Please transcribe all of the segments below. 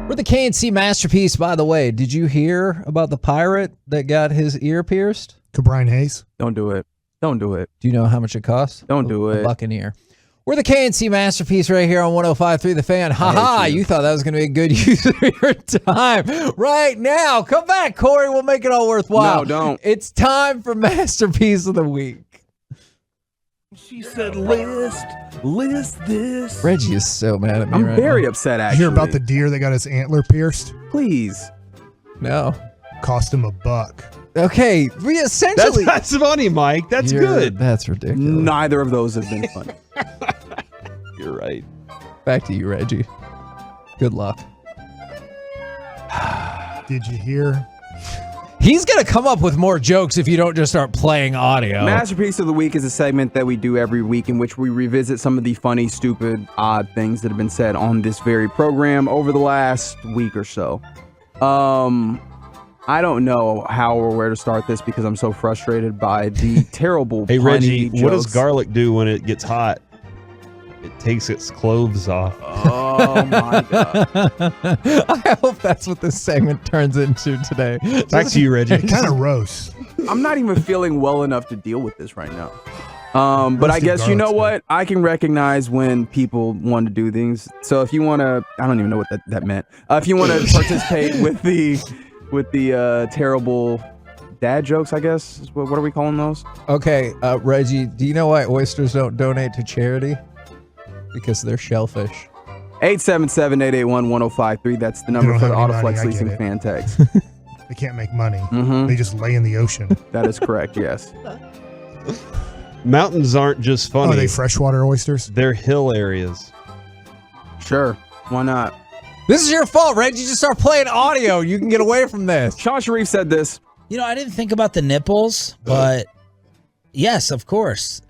We're the KNC masterpiece, by the way. Did you hear about the pirate that got his ear pierced? Cabrine Hayes. Don't do it. Don't do it. Do you know how much it costs? Don't do it. A buck an ear. We're the KNC masterpiece right here on 105.3 The Fan. Ha-ha, you thought that was going to be a good use of your time. Right now, come back, Corey. We'll make it all worthwhile. No, don't. It's time for Masterpiece of the Week. She said, list this. Reggie is so mad at me I'm right very now. upset, You actually. hear about the deer that got his antler pierced? Please. No. Cost him $1. Okay, we essentially... That's funny, Mike. That's good. That's ridiculous. Neither of those have been fun. You're right. Back to you, Reggie. Good luck. Did you hear? He's going to come up with more jokes if you don't just start playing audio. Masterpiece of the Week is a segment that we do every week in which we revisit some of the funny, stupid, odd things that have been said on this very program over the last week or so. I don't know how or where to start this because I'm so frustrated by the terrible Hey, Reggie, jokes. what does garlic do when it gets hot? It takes its clothes off. Oh, my God. I hope that's what this segment turns into today. Back to you, Reggie. It kind of roasts. I'm not even feeling well enough to deal with this right now. But I Roasted guess you know garlic's what? I can recognize when people want to do things. So if you want to, I don't even know what that meant. If you want to participate with the terrible dad jokes, I guess. What are we calling those? Okay, Reggie, do you know why oysters don't donate to charity? Because they're shellfish. 877-881-1053. That's the number don't for the have any money, Autoflex I get Leasing it. fan text. They can't make money. Mhm. They just lay in the ocean. That is correct, yes. Mountains aren't just funny. Oh, are they freshwater oysters? They're hill areas. Sure. Why not? This is your fault, Reggie. Just start playing audio. You can get away from this. Sean Sharif said this. You know, I didn't think about the nipples, but yes, of course.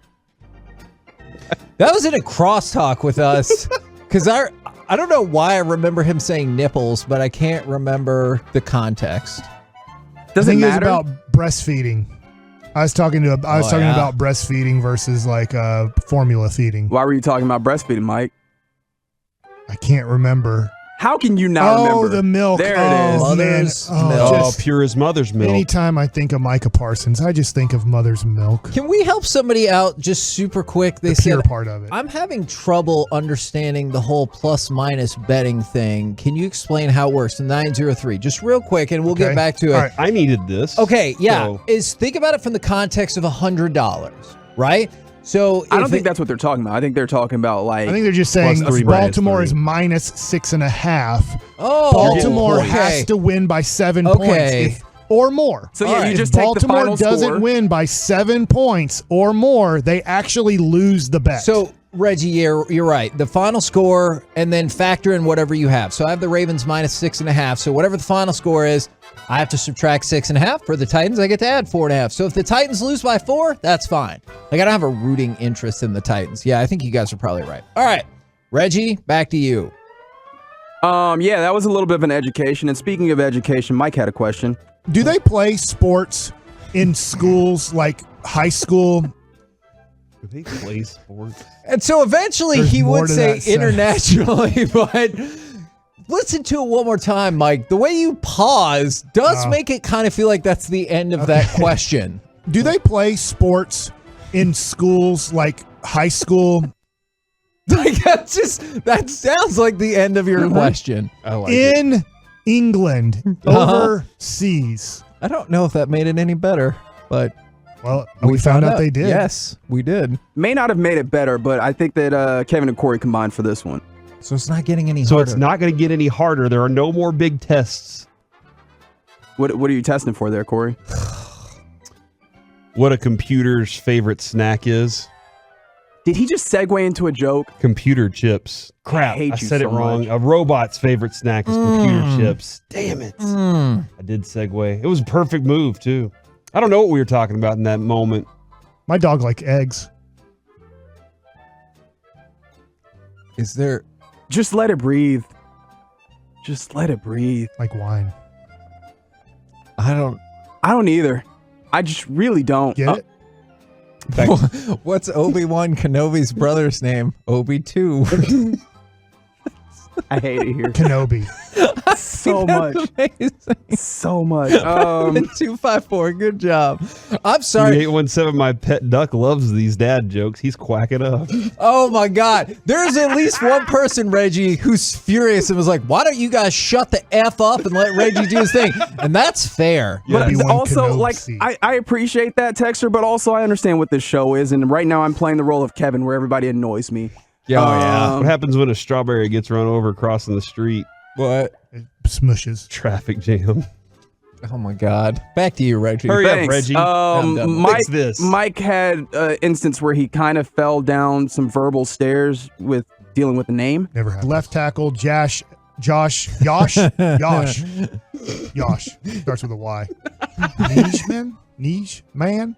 That was in a crosstalk with us. Because I don't know why I remember him saying nipples, but I can't remember the context. Does I it think matter? it was about breastfeeding. I was talking about breastfeeding versus like formula feeding. Why were you talking about breastfeeding, Mike? I can't remember. How can you not remember? Oh, the milk. There it is. Mother's man. milk. Oh, pure as mother's milk. Anytime I think of Micah Parsons, I just think of mother's milk. Can we help somebody out just super quick? They The pure said, part of it. I'm having trouble understanding the whole plus minus betting thing. Can you explain how it works? 903. Just real quick, and we'll get Okay. back to it. All right. I needed this. Okay, yeah. So- Think about it from the context of $100, right? So I don't if think that's what they're talking about. I think they're talking about like. I think they're just saying Plus 3 Baltimore minus is minus 6.5. Oh, Baltimore okay. has to win by 7 Okay. points or more. So yeah, All right. you If just take the Baltimore final doesn't score. win by 7 points or more, they actually lose the bet. So, Reggie, you're right. The final score, and then factor in whatever you have. So I have the Ravens minus 6.5. So whatever the final score is, I have to subtract 6.5. For the Titans, I get to add 4.5. So if the Titans lose by 4, that's fine. Like, I don't have a rooting interest in the Titans. Yeah, I think you guys are probably right. All right, Reggie, back to you. Yeah, that was a little bit of an education. And speaking of education, Mike had a question. do they play sports in schools like high school? Do they play sports? And so eventually There's he more would to say that sentence. internationally, but listen to it one more time, Mike. The way you pause does make it kind of feel like that's the end of that question. Do they play sports in schools like high school? Like, that sounds like the end of your question. I like it. In England, overseas. I don't know if that made it any better, but Well, we found out they did. Yes, we did. May not have made it better, but I think that Kevin and Corey combined for this one. So it's not getting any So harder. it's not going to get any harder. There are no more big tests. What are you testing for there, Corey? What a computer's favorite snack is. Did he just segue into a joke? Computer chips. Crap, hate I you said so it wrong. much. A robot's favorite snack is computer chips. Damn it. I did segue. It was a perfect move, too. I don't know what we were talking about in that moment. My dog likes eggs. Is there... Just let it breathe. Just let it breathe. Like wine. I don't... I don't either. I just really don't. Get it? What's Obi-Wan Kenobi's brother's name? Obi-2. I hate it here Kenobi. so much. Amazing. So much. 254. Good job. I'm sorry. 817. My pet duck loves these dad jokes. He's quacking up. Oh my God. There's at least one person, Reggie, who's furious and was like, why don't you guys shut the F up and let Reggie do his thing? And that's fair. But Obi-Wan also, like, Kenobi. I appreciate that, Texter, but also I understand what this show is. And right now I'm playing the role of Kevin where everybody annoys me. Yeah. What happens when a strawberry gets run over crossing the street? What? It smushes. Traffic jam. Oh my God. Back to you, Reggie. Hurry Thanks. up, Reggie. I'm done. Mike, Fix this. Mike had an instance where he kind of fell down some verbal stairs with dealing with the name. Never happened. Left tackle, Josh. Yosh. Starts with a Y. Nijman.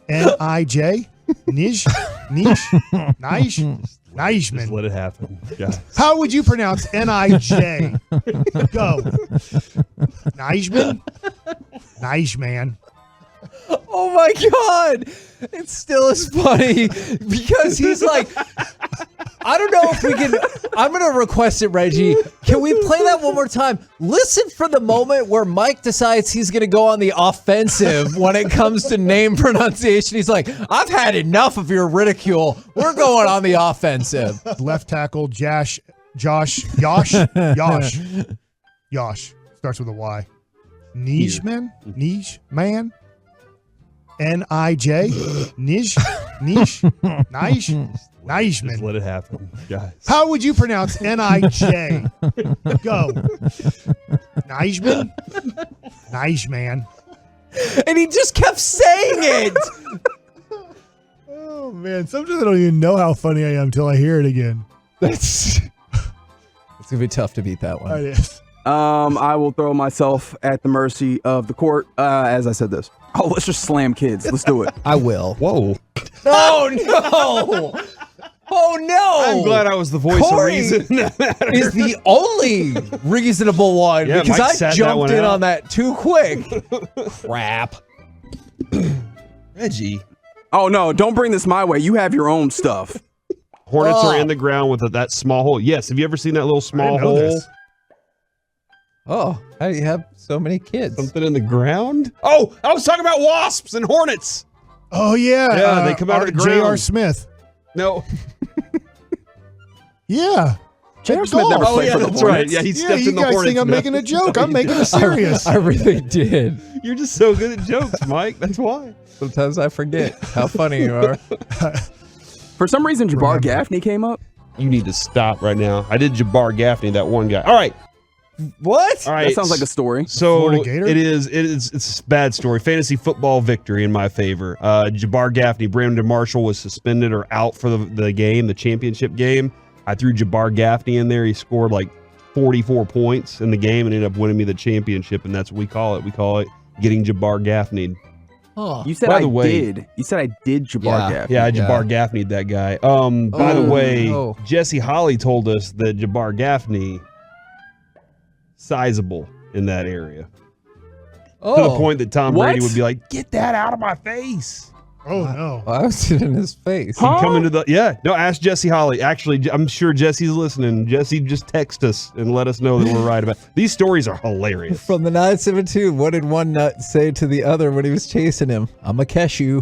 N-I-J. Nijman. Just let it happen. Guys. How would you pronounce N-I-J? Go. Nijman. Oh my God. It still is funny because he's like, I don't know if we can. I'm going to request it, Reggie. Can we play that one more time? Listen for the moment where Mike decides he's going to go on the offensive when it comes to name pronunciation. He's like, I've had enough of your ridicule. We're going on the offensive. Left tackle, Josh. Yosh. Starts with a Y. Nijman. N-I-J. Nijman. Just let it happen, guys. How would you pronounce N-I-J? Go. Nijman. And he just kept saying it. Oh, man. Sometimes I don't even know how funny I am until I hear it again. It's going to be tough to beat that one. It is. I will throw myself at the mercy of the court as I said this. Oh, let's just slam kids. Let's do it. I will. Whoa. Oh, no. Oh, no. I'm glad I was the voice Corey of reason. is the only reasonable one Yeah, because Mike I sat that jumped one in out. on that too quick. Crap. Reggie. Oh, no. Don't bring this my way. You have your own stuff. Hornets Oh. are in the ground with that small hole. Yes. Have you ever seen that little small didn't know hole? this. Oh, how do you have so many kids? Something in the ground? Oh, I was talking about wasps and hornets. Oh, yeah. Yeah, they come out of the ground. J.R. Smith. No. Yeah. J.R. Smith never Oh, played yeah, for the that's right. Hornets. Yeah, he Yeah, stepped you in the guys hornets. think I'm now. making a joke. I'm making it serious. I really did. You're just so good at jokes, Mike. That's why. Sometimes I forget how funny you are. For some reason, Jabbar Remember. Gaffney came up. You need to stop right now. I did Jabbar Gaffney, that one guy. All right. What? All right. That sounds like a story. So Florida Gator? it's a bad story. Fantasy football victory in my favor. Jabbar Gaffney, Brandon Marshall was suspended or out for the game, the championship game. I threw Jabbar Gaffney in there. He scored like 44 points in the game and ended up winning me the championship, and that's what we call it. We call it getting Jabbar Gaffney. Huh. You said By I the way- did. You said I did Jabbar Yeah. Gaffney. Yeah, Jabbar Gaffney, that guy. By the Oh, way, no. Jesse Holly told us that Jabbar Gaffney sizable in that area. Oh, To the point that Tom Brady What? would be like, "Get that out of my face." Oh, no. I was in his face. Huh? Come into the ask Jesse Holly. Actually, I'm sure Jesse's listening. Jesse, just text us and let us know that we're right about these stories are hilarious. From the 972, what did one nut say to the other when he was chasing him? I'm a cashew.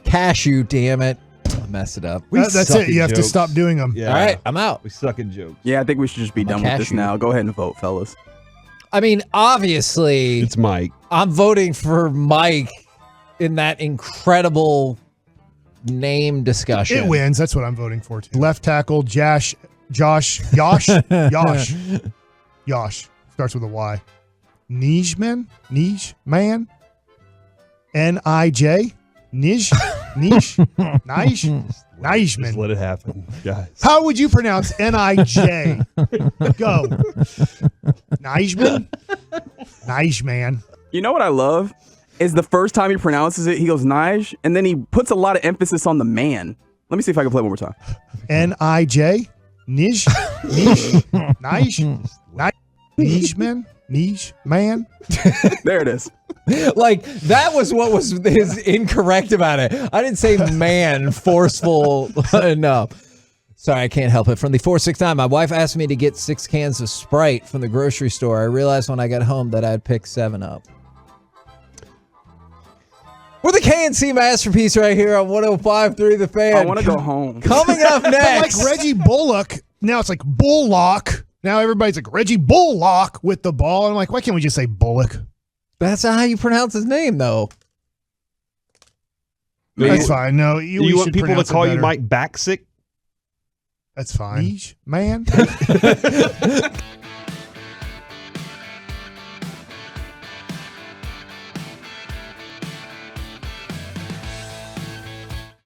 Cashew, damn it. I messed it up. That's suck it. at You have to jokes. stop doing them. Yeah. All right, I'm out. We suck at jokes. Yeah, I think we should just be I'm a done with this cashew. now. Go ahead and vote, fellas. I mean, obviously, It's Mike. I'm voting for Mike in that incredible name discussion. It wins. That's what I'm voting for, too. Left tackle, Josh. Yosh. Starts with a Y. Nijman. N-I-J. Just Nijman. let it happen, guys. How would you pronounce N-I-J? Go. Nijman. You know what I love? Is the first time he pronounces it, he goes Nige, and then he puts a lot of emphasis on the man. Let me see if I can play it one more time. N-I-J. Nijman. There it is. Like, that was what was his incorrect about it. I didn't say man forceful enough. Sorry, I can't help it. From the 469, my wife asked me to get 6 cans of Sprite from the grocery store. I realized when I got home that I'd picked 7 up. We're the KNC Masterpiece right here on 105.3 The Fan. I want to go home. Coming up next. Like Reggie Bullock. Now it's like Bullock. Now everybody's like Reggie Bullock with the ball. I'm like, why can't we just say Bullock? That's not how you pronounce his name, though. That's fine. No, you want people to call you Mike Backsick? That's fine. Man.